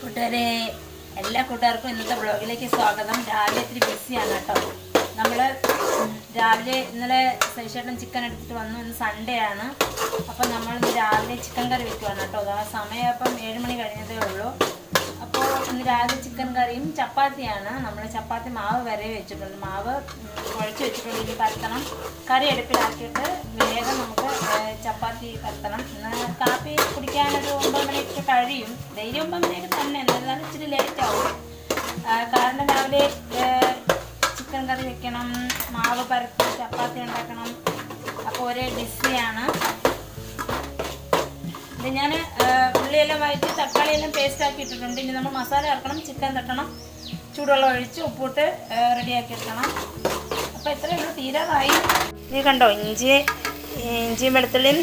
കൂട്ടുകാരെ, എല്ലാ കൂട്ടുകാർക്കും ഇന്നത്തെ വ്ളോഗിലേക്ക് സ്വാഗതം. രാവിലെ ഇത്തിരി ബിസിയാണ് കേട്ടോ. നമ്മൾ രാവിലെ ഇന്നലെ സൈഷേട്ടൻ ചിക്കൻ എടുത്തിട്ട് വന്നു. ഇന്ന് സൺഡേ ആണ്. അപ്പം നമ്മൾ ഇന്ന് രാവിലെ ചിക്കൻ കറി വെക്കുവാണ് കേട്ടോ. സമയം അപ്പം 7 മണി കഴിഞ്ഞതേ ഉള്ളൂ. അപ്പോൾ ഇന്ന് രാവിലെ ചിക്കൻ കറിയും ചപ്പാത്തിയാണ്. നമ്മൾ ചപ്പാത്തി മാവ് വരെ വെച്ചിട്ടുണ്ട്. മാവ് കുഴച്ച് വെച്ചിട്ടുണ്ട്. ഇനി പരത്തണം. കറി അടുപ്പിലാക്കിയിട്ട് വേഗം നമുക്ക് ചപ്പാത്തി പരത്തണം. ഇന്ന് കാപ്പി കുടിക്കാനൊരു 9 മണിയൊക്കെ കഴിയും. ഡെയിലി 9 മണിയൊക്കെ തന്നെ. എന്നാലും ഇച്ചിരി ലേറ്റ് ആവും. കാരണം രാവിലെ ചിക്കൻ കറി വെക്കണം, മാവ് പരത്തി ചപ്പാത്തി ഉണ്ടാക്കണം. അപ്പോൾ ഒരേ ബിസിയാണ്. ഇത് ഞാൻ ഉള്ളിയെല്ലാം വഴറ്റി തക്കാളിയെല്ലാം പേസ്റ്റ് ആക്കി ഇട്ടിട്ടുണ്ട്. ഇനി നമ്മൾ മസാല ഇറക്കണം, ചിക്കൻ തട്ടണം, ചൂടുവെള്ളം ഒഴിച്ച് ഉപ്പിട്ട് റെഡിയാക്കി എടുക്കണം. അപ്പോൾ ഇത്രയേ ഉള്ളൂ, തീരാറായി. ഇത് കണ്ടോ, ഇഞ്ചിയും വെളുത്തുള്ളിയും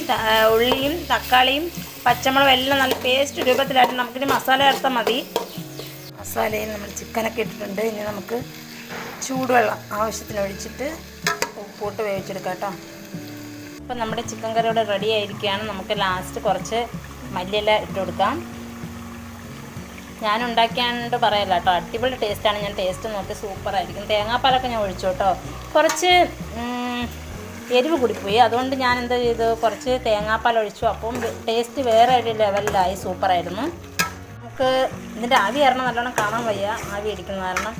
ഉള്ളിയും തക്കാളിയും പച്ചമുളകും എല്ലാം നല്ല പേസ്റ്റ് രൂപത്തിലായിട്ട് നമുക്കിനി മസാല ചേർത്താൽ മതി. മസാലയിൽ നമ്മൾ ചിക്കനൊക്കെ ഇട്ടിട്ടുണ്ട്. ഇനി നമുക്ക് ചൂടുവെള്ളം ആവശ്യത്തിന് ഒഴിച്ചിട്ട് ഉപ്പിട്ട് വേവിച്ചെടുക്കാം കേട്ടോ. അപ്പം നമ്മുടെ ചിക്കൻ കറി ഇവിടെ റെഡി ആയിരിക്കുകയാണ്. നമുക്ക് ലാസ്റ്റ് കുറച്ച് മല്ലിയില ഇട്ട് കൊടുക്കാം. ഞാൻ ഉണ്ടാക്കിയാണ്ട് പറയല്ല കേട്ടോ, അടിപൊളി ടേസ്റ്റാണ്. ഞാൻ ടേസ്റ്റ് നോക്കി സൂപ്പറായിരിക്കും. തേങ്ങാപ്പാലൊക്കെ ഞാൻ ഒഴിച്ചു കേട്ടോ. കുറച്ച് എരിവ് കൂടിപ്പോയി, അതുകൊണ്ട് ഞാൻ എന്താ ചെയ്തു, കുറച്ച് തേങ്ങാപ്പാൽ ഒഴിച്ചു. അപ്പം ടേസ്റ്റ് വേറെ ഒരു ലെവലിലായി, സൂപ്പറായിരുന്നു. നമുക്ക് ഇതിൻ്റെ ആവി കാരണം നല്ലോണം കാണാൻ വയ്യ, ആവി അടിക്കുന്ന കാരണം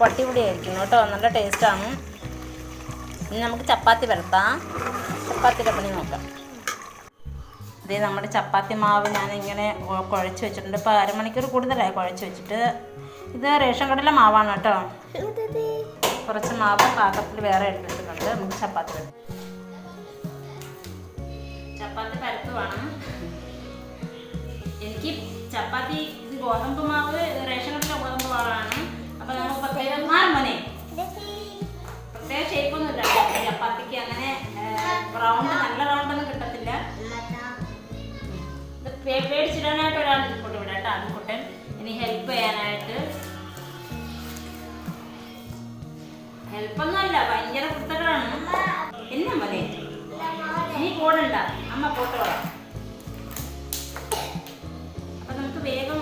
പൊട്ടിപ്പൊടിയായിരിക്കും കേട്ടോ. നല്ല ടേസ്റ്റാണ്. ഇനി നമുക്ക് ചപ്പാത്തി പരത്താം. ചപ്പാത്തിയുടെ പണി നോക്കാം. ഇത് നമ്മുടെ ചപ്പാത്തി മാവ് ഞാനിങ്ങനെ കുഴച്ച് വെച്ചിട്ടുണ്ട്. ഇപ്പോൾ അരമണിക്കൂർ കൂടുതലായി കുഴച്ച് വെച്ചിട്ട്. ഇത് റേഷൻ കടയിലെ മാവാണ് കേട്ടോ. കുറച്ച് മാവ് പാത്രത്തിൽ വേറെ എടുത്തിട്ടുണ്ട്. നമുക്ക് ചപ്പാത്തി പരത്താം. ചപ്പാത്തി പരത്തുവാണ്. എനിക്ക് ചപ്പാത്തി ഇത് ഗോതമ്പ് മാവ്, റേഷൻ കടയിലെ ഗോതമ്പ് മാവാണ്. അപ്പോൾ നമുക്ക് പ്രത്യേകം മോനെ പ്രത്യേക ഷേപ്പൊന്നും ഇല്ല ചപ്പാത്തിക്ക്. അങ്ങനെ റൗണ്ട്, നല്ല റൗണ്ടൊന്നും കിട്ടത്തില്ല. ഇത് പേടിച്ചിടാനായിട്ട് ഒരാൾ ഇങ്ങോട്ട് വിടാം കേട്ടോ, ആൺകുട്ടൻ. ഇനി ഹെൽപ്പ് ചെയ്യാനായിട്ട്. ഹെൽപ്പൊന്നും അല്ല, ഭയങ്കര കുത്തകളാണ്. എന്നാ മതി, നീ പോടണ്ട, അമ്മ പോട്ടോളാം. അപ്പം നമുക്ക് വേഗം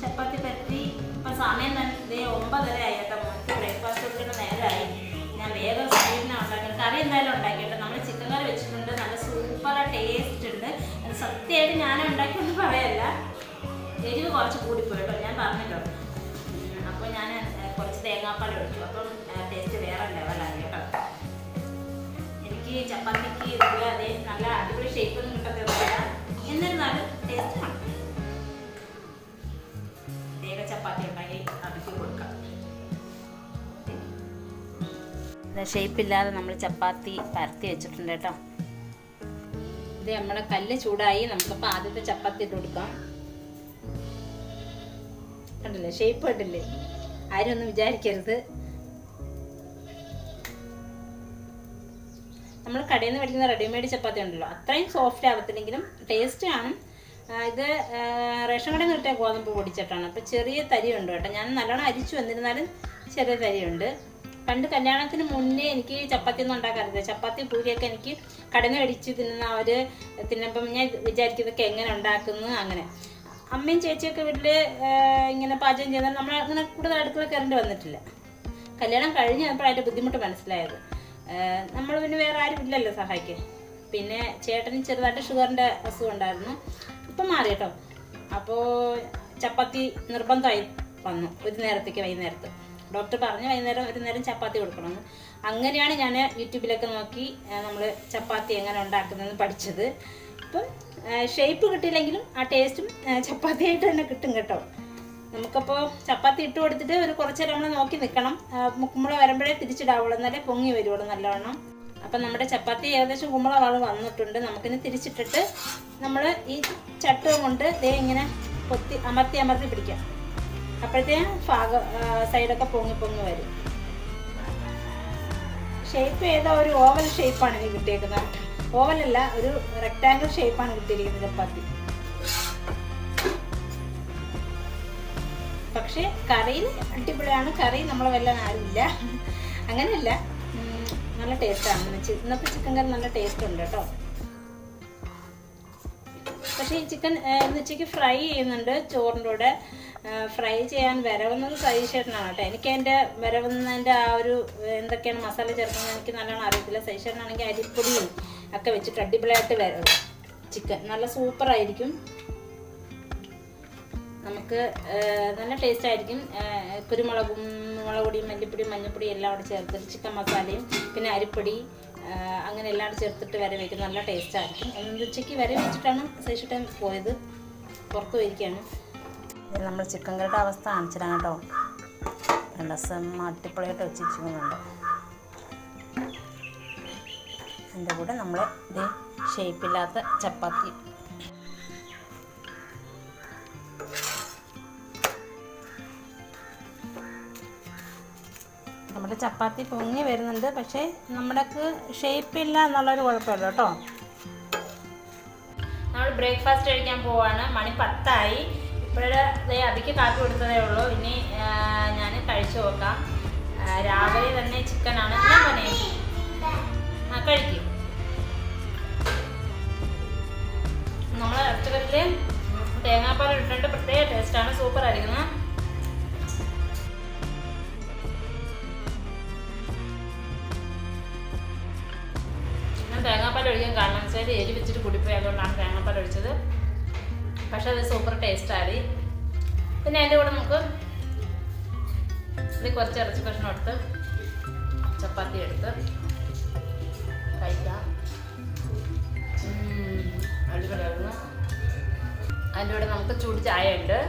ചപ്പാത്തി പരത്തി. ഇപ്പം സമയം തന്നെ 9:30 ആയി കേട്ടോ. മോൾക്ക് ബ്രേക്ക്ഫാസ്റ്റ് കൊടുക്കുന്ന നേരമായി. ഞാൻ വേഗം സൈഡിനാണ് ഉണ്ടാക്കിയത്. കറി എന്തായാലും ഉണ്ടാക്കിയിട്ട് നമ്മൾ ചിക്കൻ കറി വെച്ചിട്ടുണ്ട്. നല്ല സൂപ്പർ ടേസ്റ്റ് ഉണ്ട്. അത് സത്യമായിട്ട് ഞാൻ ഉണ്ടാക്കിയെന്ന് പറയല്ല, എരിവ് കുറച്ച് കൂടിപ്പോയി കേട്ടോ, ഞാൻ പറഞ്ഞല്ലോ. അപ്പോൾ ഞാൻ കുറച്ച് തേങ്ങാപ്പാൽ ഒഴിച്ചു. അപ്പം ടേസ്റ്റ് വേറെ ലെവലായി കേട്ടോ. എനിക്ക് ചപ്പാത്തിക്ക് ഇതുപോലെ അതേ നല്ല അടിപൊളി ഷേപ്പൊന്നും കിട്ടത്തില്ല, എന്നിരുന്നാലും ടേസ്റ്റാണ്. വേഗം ചപ്പാത്തി ഉണ്ടാക്കി അടുക്കി കൊടുക്കാം. ഷേപ്പില്ലാതെ നമ്മൾ ചപ്പാത്തി പരത്തി വെച്ചിട്ടുണ്ട് കേട്ടോ. ഇത് നമ്മുടെ കല്ല് ചൂടായി. നമുക്കപ്പോൾ ആദ്യത്തെ ചപ്പാത്തി ഇട്ട് കൊടുക്കാം. കണ്ടില്ലേ, ഷേപ്പ് കണ്ടില്ലേ? ആരും ഒന്നും വിചാരിക്കരുത്. നമ്മൾ കടയിൽ നിന്ന് മേടിക്കുന്ന റെഡിമെയ്ഡ് ചപ്പാത്തി ഉണ്ടല്ലോ, അത്രയും സോഫ്റ്റ് ആവത്തില്ലെങ്കിലും ടേസ്റ്റ് ആണ്. ഇത് റേഷൻ കടയിൽ നിന്ന് കിട്ടിയ ഗോതമ്പ് പൊടിച്ചിട്ടാണ്. അപ്പോൾ ചെറിയ തരിയുണ്ട് കേട്ടോ. ഞാൻ നല്ലോണം അരിച്ചു, എന്നിരുന്നാലും ചെറിയ തരിയുണ്ട്. പണ്ട് കല്യാണത്തിന് മുന്നേ എനിക്ക് ചപ്പാത്തി ഒന്നും ഉണ്ടാക്കാറില്ല. ചപ്പാത്തി പൂരിയൊക്കെ എനിക്ക് കടന്ന് മേടിച്ച് തിന്നുന്ന അവർ തിന്നുമ്പം ഞാൻ വിചാരിക്കുന്നതൊക്കെ എങ്ങനെ ഉണ്ടാക്കുന്നു. അങ്ങനെ അമ്മയും ചേച്ചിയൊക്കെ വീട്ടിൽ ഇങ്ങനെ പാചകം ചെയ്താൽ നമ്മൾ അങ്ങനെ കൂടുതൽ അടുക്കള കയറേണ്ടി വന്നിട്ടില്ല. കല്യാണം കഴിഞ്ഞപ്പോൾ അതിൻ്റെ ബുദ്ധിമുട്ട് മനസ്സിലായത്. നമ്മൾ പിന്നെ വേറെ ആരും ഇല്ലല്ലോ സഹായിക്കാൻ. പിന്നെ ചേട്ടന് ചെറുതായിട്ട് ഷുഗറിൻ്റെ അസുഖം ഉണ്ടായിരുന്നു. ഇപ്പം മാറി കേട്ടോ. അപ്പോൾ ചപ്പാത്തി നിർബന്ധമായി വന്നു ഒരു നേരത്തേക്ക്, വൈകുന്നേരത്ത്. ഡോക്ടർ പറഞ്ഞു വൈകുന്നേരം ഒരു നേരം ചപ്പാത്തി കൊടുക്കണമെന്ന്. അങ്ങനെയാണ് ഞാൻ യൂട്യൂബിലൊക്കെ നോക്കി നമ്മൾ ചപ്പാത്തി എങ്ങനെ ഉണ്ടാക്കുന്നതെന്ന് പഠിച്ചത്. ഇപ്പം ഷേപ്പ് കിട്ടിയില്ലെങ്കിലും ആ ടേസ്റ്റും ചപ്പാത്തിയായിട്ട് തന്നെ കിട്ടും കേട്ടോ. നമുക്കപ്പോൾ ചപ്പാത്തി ഇട്ട് കൊടുത്തിട്ട് ഒരു കുറച്ച് നേരം നമ്മൾ നോക്കി നിൽക്കണം. കുമ്പള വരുമ്പോഴേ തിരിച്ചിടാവുള്ളൂ, എന്നാലേ പൊങ്ങി വരുള്ളൂ നല്ലവണ്ണം. അപ്പം നമ്മുടെ ചപ്പാത്തി ഏകദേശം കുമ്പള വന്നിട്ടുണ്ട്. നമുക്കിനി തിരിച്ചിട്ടിട്ട് നമ്മൾ ഈ ചട്ടുകം കൊണ്ട് ദേ ഇങ്ങനെ അമർത്തി പിടിക്കാം. അപ്പോഴത്തേക്കും സൈഡൊക്കെ പൊങ്ങി വരും. ഷേപ്പ് ഏതാ, ഒരു ഓവൽ ഷേപ്പാണ് എനിക്ക് കിട്ടിയേക്കുന്നത്. ഓവലല്ല, ഒരു റെക്റ്റാങ്കിൾ ഷേപ്പാണ് കിട്ടിയിരിക്കുന്നത് ചപ്പാത്തി. പക്ഷേ കറിയിൽ അടിപൊളിയാണ്. കറി നമ്മളെ വല്ലാൻ ആരുമില്ല, അങ്ങനെയല്ല, നല്ല ടേസ്റ്റാണ്. ഇന്നത്തെ ചിക്കൻ കറി നല്ല ടേസ്റ്റ് ഉണ്ട് കേട്ടോ. പക്ഷേ ഈ ചിക്കൻ ഉച്ചയ്ക്ക് ഫ്രൈ ചെയ്യുന്നുണ്ട് ചോറിൻ്റെ കൂടെ. ഫ്രൈ ചെയ്യാൻ വരവുന്നത് സതീശേട്ടനാണ് കേട്ടോ. എനിക്ക് അതിൻ്റെ വരവുന്നതിൻ്റെ ആ ഒരു എന്തൊക്കെയാണ് മസാല ചേർക്കുന്നത് എനിക്ക് നല്ലോണം അറിയത്തില്ല. സതീശേട്ടനാണെങ്കിൽ അരിപ്പൊടിയും ഒക്കെ വെച്ചിട്ട് അടിപൊളിയായിട്ട് വരവും ചിക്കൻ നല്ല സൂപ്പറായിരിക്കും. നമുക്ക് നല്ല ടേസ്റ്റ് ആയിരിക്കും. കുരുമുളകും മുളക് പൊടിയും മല്ലിപ്പൊടിയും മഞ്ഞൾപ്പൊടിയും എല്ലാം കൂടെ ചേർത്തിട്ട് ചിക്കൻ മസാലയും പിന്നെ അരിപ്പൊടി അങ്ങനെ എല്ലാം കൂടെ ചേർത്തിട്ട് വരെ വയ്ക്കും. നല്ല ടേസ്റ്റ് ആയിരിക്കും. ഉച്ചയ്ക്ക് വരെ വെച്ചിട്ടാണ് സതീശേട്ടൻ പോയത്, പുറത്ത് പോയിരിക്കുകയാണ്. നമ്മൾ ചിക്കൻ കറിയുടെ അവസ്ഥ കാണിച്ചിടാം കേട്ടോ. രസം അടിപൊളിയായിട്ട് വെച്ചിരിക്കുന്നുണ്ട്. അതിൻ്റെ കൂടെ നമ്മൾ ഇത് ഷേപ്പില്ലാത്ത ചപ്പാത്തി നമ്മുടെ ചപ്പാത്തി പൊങ്ങി വരുന്നുണ്ട്. പക്ഷേ നമ്മുടെക്ക് ഷേപ്പില്ല എന്നുള്ളൊരു കുഴപ്പമില്ല കേട്ടോ. നമ്മൾ ബ്രേക്ക്ഫാസ്റ്റ് കഴിക്കാൻ പോവാണ്. മണി 10 ഇപ്പോഴേ അതിക്ക് കാപ്പി കൊടുത്തതേ ഉള്ളൂ. ഇനി ഞാൻ കഴിച്ചു നോക്കാം. രാവിലെ തന്നെ ചിക്കനാണ് ഞാൻ പറഞ്ഞേ. കഴിക്കും. നമ്മൾ ഇറച്ചിക്കറിയിൽ തേങ്ങാപ്പാൽ ഇട്ടിട്ട് പ്രത്യേക ടേസ്റ്റാണ്, സൂപ്പർ ആയിരിക്കുന്നത്. ഞാൻ തേങ്ങാപ്പാൽ ഒഴിക്കാൻ കാരണം വെച്ചാൽ എരി വെച്ചിട്ട് കുടിപ്പോയി, അതുകൊണ്ടാണ് തേങ്ങാപ്പാൽ ഒഴിച്ചത്. പക്ഷെ അത് സൂപ്പർ ടേസ്റ്റായി. പിന്നെ അതിൻ്റെ കൂടെ നമുക്ക് ഇത് കുറച്ച് ഇറച്ചി കഷ്ണം എടുത്ത് ചപ്പാത്തി എടുത്ത് കഴിക്കാം. അടിപൊളിയായിരുന്നു. അതിൻ്റെ കൂടെ നമുക്ക് ചൂട് ചായ ഉണ്ട്.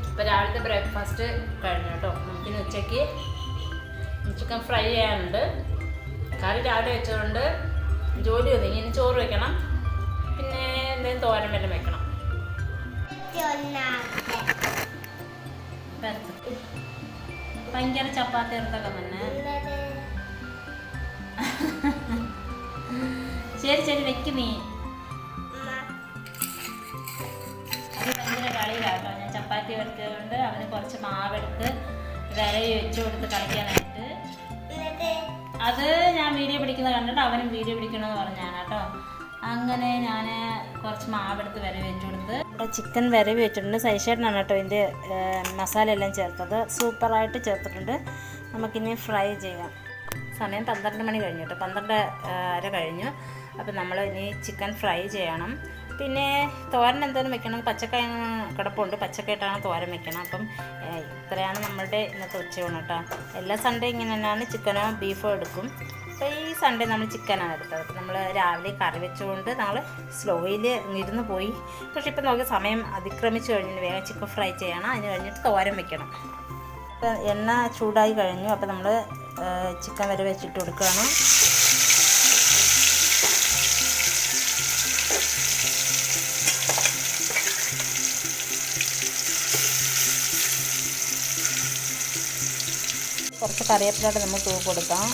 ഇപ്പം രാവിലത്തെ ബ്രേക്ക്ഫാസ്റ്റ് കഴിഞ്ഞു കേട്ടോ. നമുക്കിനി ഉച്ചയ്ക്ക് ചിക്കൻ ഫ്രൈ ചെയ്യാനുണ്ട്. കറി രാവിലെ വെച്ചതുകൊണ്ട് ജോലി ഒതുങ്ങി. ഇനി ചോറ് വെക്കണം, പിന്നെ എന്തെങ്കിലും തോരൻ വല്ലതും വെക്കണം. ഭയങ്കര ചപ്പാത്തി എടുത്തൊക്കെ തന്നെ. ശരി ശരി വെക്ക് നീ. അത് ഭയങ്കര കളിയിലാട്ടോ. ഞാൻ ചപ്പാത്തി എടുത്തതുകൊണ്ട് അവന് കുറച്ച് മാവെടുത്ത് വിരവി വെച്ച് കൊടുത്ത് കളിക്കാനായിട്ട്. അത് ഞാൻ വീഡിയോ പിടിക്കുന്നത് കണ്ടിട്ട് അവനും വീഡിയോ പിടിക്കണമെന്ന് പറഞ്ഞാണ് കേട്ടോ. അങ്ങനെ ഞാൻ കുറച്ച് മാവെടുത്ത് വിരവി വെച്ച് കൊടുത്ത് ഇവിടെ ചിക്കൻ വിരവി വെച്ചിട്ടുണ്ട്. സതീശേട്ടനാണ് കേട്ടോ ഇതിൻ്റെ മസാല എല്ലാം ചേർത്തത്. സൂപ്പറായിട്ട് ചേർത്തിട്ടുണ്ട്. നമുക്കിനി ഫ്രൈ ചെയ്യാം. സമയം 12 മണി കഴിഞ്ഞു കേട്ടോ. 12:30 കഴിഞ്ഞു. അപ്പം നമ്മൾ ഇനി ചിക്കൻ ഫ്രൈ ചെയ്യണം. പിന്നെ തോരൻ എന്തായാലും വെക്കണം. പച്ചക്കായ കിടപ്പുണ്ട്, പച്ചക്കായിട്ടാണ് തോരൻ വെക്കണം. അപ്പം ഇത്രയാണ് നമ്മളുടെ ഇന്നത്തെ ഉച്ചയൂണ് കേട്ടോ. എല്ലാ സൺഡേ ഇങ്ങനെ തന്നെയാണ്, ചിക്കനോ ബീഫോ എടുക്കും. അപ്പോൾ ഈ സൺഡേ നമ്മൾ ചിക്കനാണ് എടുത്തത്. അപ്പോൾ നമ്മൾ രാവിലെ കറി വെച്ചുകൊണ്ട് നമ്മൾ സ്ലോയിൽ ഇരുന്ന് പോയി. പക്ഷേ ഇപ്പം നമുക്ക് സമയം അതിക്രമിച്ച് കഴിഞ്ഞിട്ട് വേഗം ചിക്കൻ ഫ്രൈ ചെയ്യണം. അതിന് കഴിഞ്ഞിട്ട് തോരൻ വെക്കണം. അപ്പം എണ്ണ ചൂടായി കഴിഞ്ഞു. അപ്പോൾ നമ്മൾ ചിക്കൻ വരെ വെച്ചിട്ട് കൊടുക്കുകയാണ്. കുറച്ച് കറിവേപ്പിലായിട്ട് നമുക്ക് തൂക്കി കൊടുക്കാം.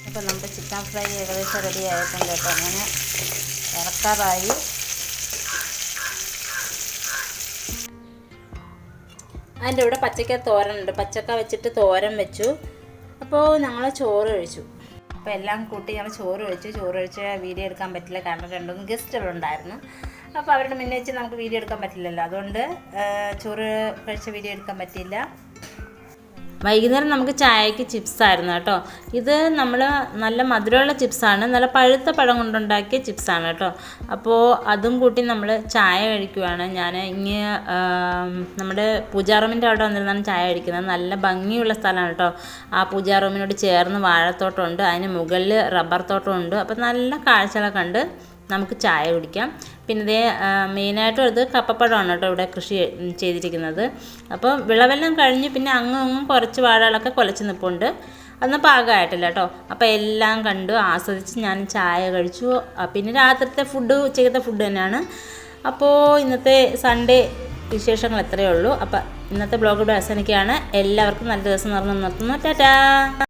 അപ്പോൾ നമ്മുടെ ചിക്കൻ ഫ്രൈ ഏകദേശം റെഡി ആയിട്ടുണ്ട് കേട്ടോ. അങ്ങനെ ഇറക്കാറായി. അതിൻ്റെ ഇവിടെ പച്ചക്ക തോരനുണ്ട്. പച്ചക്ക വെച്ചിട്ട് തോരൻ വെച്ചു. അപ്പോൾ ഞങ്ങൾ ചോറ് കഴിച്ചു. അപ്പോൾ എല്ലാം കൂട്ടി ഞങ്ങൾ ചോറ് കഴിച്ച് വീഡിയോ എടുക്കാൻ പറ്റില്ല, കാരണം 2 ഗസ്റ്റുകളുണ്ടായിരുന്നു. അപ്പോൾ അവരുടെ മുന്നേ വെച്ച് നമുക്ക് വീഡിയോ എടുക്കാൻ പറ്റില്ലല്ലോ. അതുകൊണ്ട് ചോറ് കഴിച്ച വീഡിയോ എടുക്കാൻ പറ്റിയില്ല. വൈകുന്നേരം നമുക്ക് ചായക്ക് ചിപ്സായിരുന്നു കേട്ടോ. ഇത് നമ്മൾ നല്ല മധുരമുള്ള ചിപ്സാണ്, നല്ല പഴുത്ത പഴം കൊണ്ടുണ്ടാക്കിയ ചിപ്സാണ് കേട്ടോ. അപ്പോൾ അതും കൂട്ടി നമ്മൾ ചായ കഴിക്കുവാണ്. ഞാൻ ഇങ്ങനെ നമ്മുടെ പൂജാ റൂമിൻ്റെ അവിടെ വന്നിരുന്നാണ് ചായ കഴിക്കുന്നത്. നല്ല ഭംഗിയുള്ള സ്ഥലമാണ് കേട്ടോ. ആ പൂജാ റൂമിനോട് ചേർന്ന് വാഴത്തോട്ടമുണ്ട്, അതിന് മുകളിൽ റബ്ബർ തോട്ടമുണ്ട്. അപ്പോൾ നല്ല കാഴ്ചകളൊക്കെ കണ്ട് നമുക്ക് ചായ കുടിക്കാം. പിന്നെ ഇതേ മെയിനായിട്ടും അത് കപ്പപ്പഴമാണ് കേട്ടോ ഇവിടെ കൃഷി ചെയ്തിരിക്കുന്നത്. അപ്പോൾ വിളവെല്ലാം കഴിഞ്ഞ് പിന്നെ അങ്ങും കുറച്ച് വാഴകളൊക്കെ കുലച്ച് നിൽപ്പുണ്ട്. അതൊന്നും പാകമായിട്ടില്ല കേട്ടോ. അപ്പോൾ എല്ലാം കണ്ടു ആസ്വദിച്ച് ഞാൻ ചായ കഴിച്ചു. പിന്നെ രാത്രിത്തെ ഫുഡ് ഉച്ചക്കത്തെ ഫുഡ് തന്നെയാണ്. അപ്പോൾ ഇന്നത്തെ സൺഡേ വിശേഷങ്ങൾ എത്രയേ ഉള്ളൂ. അപ്പോൾ ഇന്നത്തെ ബ്ലോഗ് ഇവിടെ അവസാനിക്കുകയാണ്. എല്ലാവർക്കും നല്ല ദിവസം നിർത്തുന്നു. ടാറ്റാ.